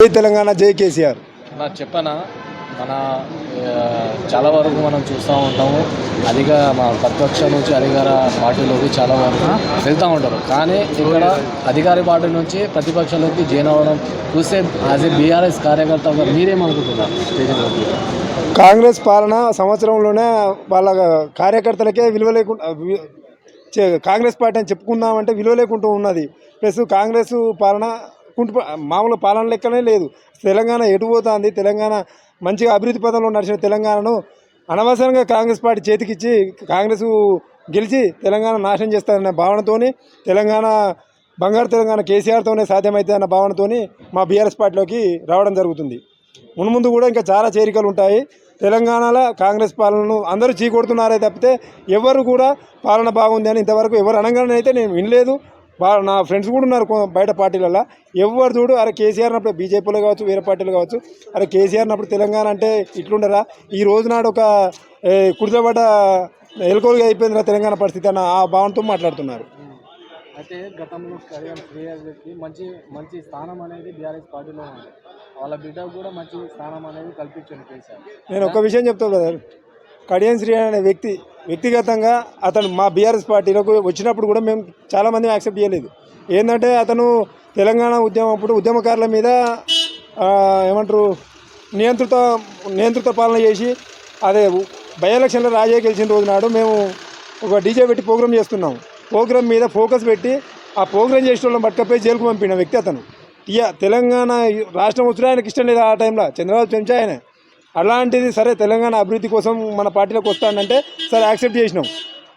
జై తెలంగాణ, జై కేసీఆర్. నా చెప్పనా మన చాలా వరకు మనం చూస్తూ ఉంటాము. అధిక మా ప్రతిపక్షం నుంచి అధికార పార్టీలోకి చాలా వరకు వెళ్తూ ఉంటారు. కానీ ఇక్కడ అధికార పార్టీ నుంచి ప్రతిపక్షంలోకి జాయిన్ అవ్వడం చూస్తే యాజ్ ఏ బీఆర్ఎస్ కార్యకర్తగా మీరేమనుకుంటున్నారు? కాంగ్రెస్ పాలన సంవత్సరంలోనే వాళ్ళ కార్యకర్తలకే విలువ లేకుండా కాంగ్రెస్ పార్టీ అని చెప్పుకుందామంటే విలువ లేకుండా ఉన్నది. ప్లస్ కాంగ్రెస్ పాలన మామూలు పాలన లెక్కనే లేదు. తెలంగాణ ఎటు పోతుంది? తెలంగాణ మంచిగా అభివృద్ధి పదంలో నడిచిన తెలంగాణను అనవసరంగా కాంగ్రెస్ పార్టీ చేతికిచ్చి కాంగ్రెస్ గెలిచి తెలంగాణ నాశనం చేస్తారనే భావనతో తెలంగాణ బంగారు తెలంగాణ కేసీఆర్తోనే సాధ్యమవుతుంది అన్న భావనతో మా బీఆర్ఎస్ పార్టీలోకి రావడం జరుగుతుంది. మున్ముందు కూడా ఇంకా చాలా చేరికలు ఉంటాయి. తెలంగాణలో కాంగ్రెస్ పాలనను అందరూ చీకొడుతున్నారే తప్పితే ఎవరు కూడా పాలన బాగుంది అని ఇంతవరకు ఎవరు అనగానే అయితే నేను వినలేదు. నా ఫ్రెండ్స్ కూడా ఉన్నారు బయట పార్టీలలో. ఎవరు చూడు అరే కేసీఆర్ అప్పుడు బీజేపీలో కావచ్చు, వేరే పార్టీలు కావచ్చు, అరే కేసీఆర్ అప్పుడు తెలంగాణ అంటే ఇట్లుండరా, ఈ రోజు నాడు ఒక కుడితబడ్డ ఎలుకోలుగా అయిపోయిందిరా తెలంగాణ పరిస్థితి అన్న ఆ భావనతో మాట్లాడుతున్నారు. అయితే గతంలో మంచి మంచి స్థానం అనేది బీఆర్ఎస్ పార్టీలో ఉంది. వాళ్ళ బిడ్డకు కూడా మంచి స్థానం అనేది కల్పించాను కేసీఆర్. నేను ఒక విషయం చెప్తాను కదా, కడియం శ్రీ అనే వ్యక్తిగతంగా అతను మా బీఆర్ఎస్ పార్టీలోకి వచ్చినప్పుడు కూడా మేము చాలామంది యాక్సెప్ట్ చేయలేదు. ఏంటంటే అతను తెలంగాణ ఉద్యమం అప్పుడు ఉద్యమకారుల మీద ఏమంటారు నియంత్రిత పాలన చేసి అదే బై ఎలక్షన్లో రాజే గెలిచిన రోజు నాడు మేము ఒక డీజే పెట్టి ప్రోగ్రామ్ చేస్తున్నాం. ప్రోగ్రామ్ మీద ఫోకస్ పెట్టి ఆ ప్రోగ్రామ్ చేసిన వాళ్ళని పట్టుకపోయి జైలుకు పంపిన వ్యక్తి అతను. తెలంగాణ రాష్ట్రం వచ్చినా ఆయనకి ఇష్టం లేదు. ఆ టైంలో చంద్రబాబు చెంచా ఆయన. అలాంటిది సరే తెలంగాణ అభివృద్ధి కోసం మన పార్టీలోకి వస్తానంటే సరే యాక్సెప్ట్ చేసినాం.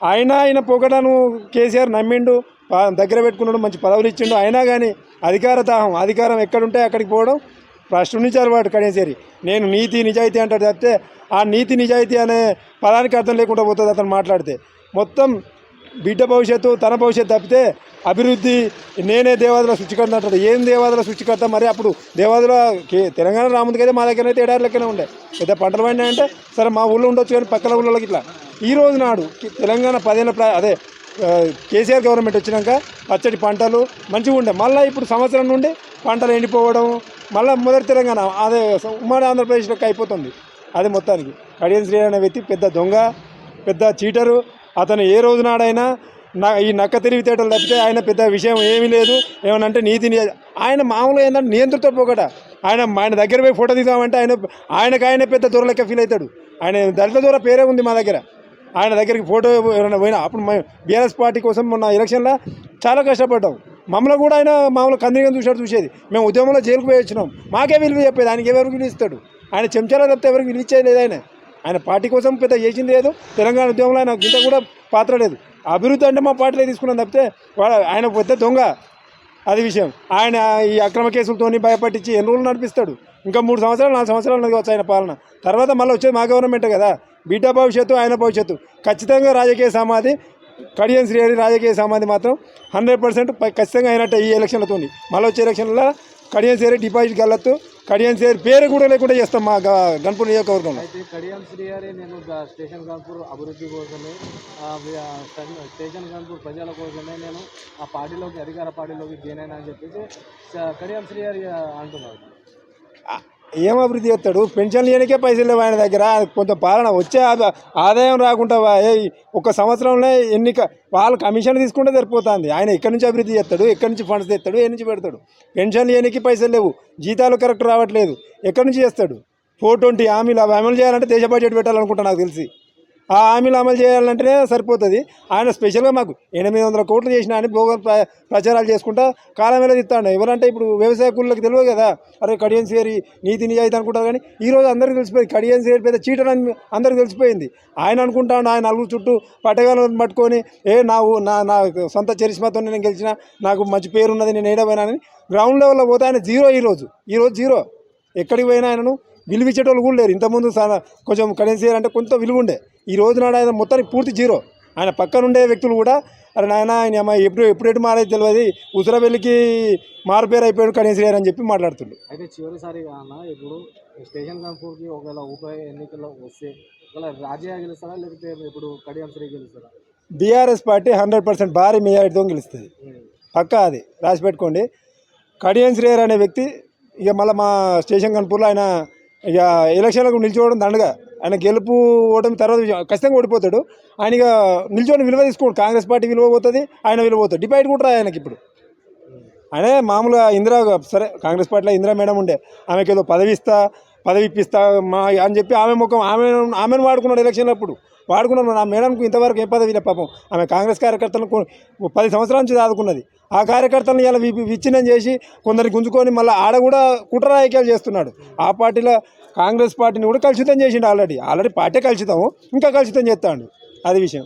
ఆయన పొగడను కేసీఆర్ నమ్మిండు, దగ్గర పెట్టుకున్నాడు, మంచి పదవులు ఇచ్చిండు. అయినా కానీ అధికారం ఎక్కడుంటే అక్కడికి పోవడం ఫస్ట్ నుంచి అలవాటు. కడేసేరి నేను నీతి నిజాయితీ అంటాడు తప్పితే ఆ నీతి నిజాయితీ అనే పదానికి అర్థం లేకుండా పోతుంది అతను మాట్లాడితే. మొత్తం బిడ్డ భవిష్యత్తు తన భవిష్యత్తు తప్పితే అభివృద్ధి నేనే దేవాదుల సృష్టికర్త అంటాడు. ఏం దేవాదుల సృష్టికర్త? మరి అప్పుడు దేవాదుల తెలంగాణ రాముడికైతే మా దగ్గర అయితే ఎడారి లెక్కనే ఉండే. పెద్ద పంటలు పండినాయంటే సరే మా ఊళ్ళో ఉండొచ్చు, కానీ పక్కన ఊళ్ళోకి ఇట్లా. ఈ రోజు నాడు తెలంగాణ 10 ఏళ్ళ అదే కేసీఆర్ గవర్నమెంట్ వచ్చినాక పచ్చడి పంటలు మంచిగా ఉండే. మళ్ళీ ఇప్పుడు సంవత్సరం నుండి పంటలు ఎండిపోవడం, మళ్ళీ మొదటి తెలంగాణ అదే ఉమ్మడి ఆంధ్రప్రదేశ్లోకి అయిపోతుంది. అది మొత్తానికి కడియం శ్రీ అనే వ్యక్తి పెద్ద దొంగ, పెద్ద చీటరు. అతను ఏ రోజు నాడైనా ఈ నక్క తెలివితేటలు తప్పితే ఆయన పెద్ద విషయం ఏమీ లేదు. ఏమనంటే ఆయన మామూలుగా ఏంటంటే నియంత్రిత పోకట. ఆయన దగ్గర పోయి ఫోటో తీద్దామంటే ఆయనకు పెద్ద దొరలెక్క ఫీల్ అవుతాడు. ఆయన దళిత దూర పేరే ఉంది మా దగ్గర. ఆయన దగ్గరికి ఫోటో ఎవరైనా పోయినా అప్పుడు బీఆర్ఎస్ పార్టీ కోసం మొన్న ఎలక్షన్లో చాలా కష్టపడ్డాం. మమ్మల్ని కూడా ఆయన మామూలు కందిరిగా చూసేది. మేము ఉద్యమంలో జైలుకు పోయి వచ్చినాం. మాకే విలువ చెప్పేది, ఆయనకి ఎవరికి విలువ ఇస్తాడు? ఆయన చెంచాలో తప్పితే ఎవరికి విలువ ఇచ్చేది లేదు. ఆయన పార్టీ కోసం పెద్ద చేసింది లేదు. తెలంగాణ ఉద్యమంలో ఆయన ఇంత కూడా పాత్ర లేదు. అభివృద్ధి అంటే మా పార్టీలో తీసుకున్నాం తప్పితే ఆయన పెద్ద దొంగ. అది విషయం. ఆయన ఈ అక్రమ కేసులతో భయపట్టించి ఎన్ని రోజులు నడిపిస్తాడు? ఇంకా 3 సంవత్సరాలు 4 సంవత్సరాలు కావచ్చు ఆయన పాలన. తర్వాత మళ్ళీ వచ్చేది మా గవర్నమెంటే కదా. బిడ్డ భవిష్యత్తు ఆయన భవిష్యత్తు ఖచ్చితంగా రాజకీయ సమాధి కడియం శ్రీ రాజకీయ సమాధి మాత్రం 100% ఖచ్చితంగా అయినట్టే. ఈ ఎలక్షన్లతో మళ్ళీ వచ్చే ఎలక్షన్లలో కడియం శ్రీ డిపాజిట్ గల్లత్తు, కడియం శ్రీ పేరు కూడా లేకుండా చేస్తాం మా గన్పూర్ నియోజకవర్గంలో. అయితే కడియం శ్రీ నేను స్టేషన్ గన్పూర్ అభివృద్ధి కోసమే, స్టేషన్ గన్పూర్ ప్రజల కోసమే నేను ఆ పార్టీలోకి అధికార పార్టీలోకి జాయిన్ అయినా అని చెప్పేసి కడియం శ్రీ అంటున్నారు. ఏం అభివృద్ధి చేస్తాడు? పెన్షన్లు ఇవ్వడానికే పైసలు లేవు ఆయన దగ్గర. కొంత పాలన వచ్చే ఆదాయం రాకుండా ఒక సంవత్సరంలో వాళ్ళు కమిషన్ తీసుకుంటే సరిపోతుంది. ఆయన ఎక్కడి నుంచి అభివృద్ధి చేస్తాడు? ఎక్కడి నుంచి ఫండ్స్ తెస్తాడు? ఏ నుంచి పెడతాడు? పెన్షన్లు ఇవ్వడానికి పైసలు లేవు, జీతాలు కరెక్ట్ రావట్లేదు. ఎక్కడి నుంచి చేస్తాడు? 420 హామీలు అవి అమలు చేయాలంటే దేశ బడ్జెట్ పెట్టాలనుకుంటా నాకు తెలిసి. ఆ హామీలు అమలు చేయాలంటేనే సరిపోతుంది. ఆయన స్పెషల్గా మాకు 800 కోట్లు చేసినా అని భోగ ప్రచారాలు చేసుకుంటా కాలం ఎలా తిస్తాడు. ఎవరంటే ఇప్పుడు వ్యవసాయ కూలీలకు తెలియదు కదా, అరే కడియం శ్రీ నీతి నిజాయితీ అనుకుంటారు. కానీ ఈరోజు అందరికీ తెలిసిపోయింది కడియం శ్రీ పెద్ద చీటర్ అని అందరికీ తెలిసిపోయింది. ఆయన అనుకుంటాడు ఆయన నలుగురు చుట్టూ పట్టగాలను పట్టుకొని నా సొంత చరిష్మాతో నేను గెలిచిన, నాకు మంచి పేరు ఉన్నది, నేను ఏడపోయినానని గ్రౌండ్ లెవెల్లో పోతే ఆయన జీరో. ఈరోజు జీరో. ఎక్కడికి పోయినా ఆయనను విలువిచ్చేటోళ్ళు కూడా లేరు. ఇంతకుముందు కొంచెం కడియం శ్రీ అంటే కొంత విలువ ఉండే. ఈ రోజు నాడు ఆయన మొత్తానికి పూర్తి జీరో. ఆయన పక్కనుండే వ్యక్తులు కూడా అరే నాయన ఆయన అమ్మాయి ఎప్పుడు మారేది తెలియదు, ఉసిరబెల్లికి మారుపేరు అయిపోయాడు కడియం శ్రీ అని చెప్పి మాట్లాడుతుండు. అయితే చివరిసారిగా అన్న ఇప్పుడు స్టేషన్ గన్పూర్కి ఒకవేళ ఉప ఎన్నికల్లో వస్తే రాజయ్య గెలుస్తారా లేకపోతే ఇప్పుడు కడియం శ్రీ గెలుస్తారా? బీఆర్ఎస్ పార్టీ 100% భారీ మెజారిటీతో గెలుస్తుంది. పక్కా అది రాసి పెట్టుకోండి. కడియం శ్రీ అనే వ్యక్తి ఇక మళ్ళీ మా స్టేషన్ కనుపూర్లో ఆయన ఇక ఎలక్షన్లకు నిల్చోవడం దండగా. ఆయన గెలుపు ఓటమి తర్వాత ఖచ్చితంగా ఓడిపోతాడు. ఆయన ఇక నిల్చొని విలువ తీసుకోండి. కాంగ్రెస్ పార్టీ విలువ పోతుంది, ఆయన విలువ పోతుంది. డిబేట్ కూడా ఆయనకి ఇప్పుడు ఆయన మామూలుగా ఇందిరా, సరే కాంగ్రెస్ పార్టీలో ఇందిరా మేడం ఉండే, ఆమెకి ఏదో పదవి ఇప్పిస్తా మా అని చెప్పి ఆమె ముఖం ఆమెను వాడుకున్నాడు ఎలక్షన్లు. అప్పుడు వాడుకున్నాడు. ఆ మేడంకు ఇంతవరకు ఏం పదవి లేదు పాపం. ఆమె కాంగ్రెస్ కార్యకర్తలను 10 సంవత్సరాల నుంచి చదువుకున్నది. ఆ కార్యకర్తలను ఇలా విచ్ఛిన్నం చేసి కొందరికి గుంజుకొని మళ్ళీ ఆడ కూడా కుట్ర రాజకీయాలు చేస్తున్నాడు. ఆ పార్టీలో కాంగ్రెస్ పార్టీని కూడా కలుషితం చేసిండు. ఆల్రెడీ పార్టీ కలుషితం, ఇంకా కలుషితం చేస్తాడు. అది విషయం.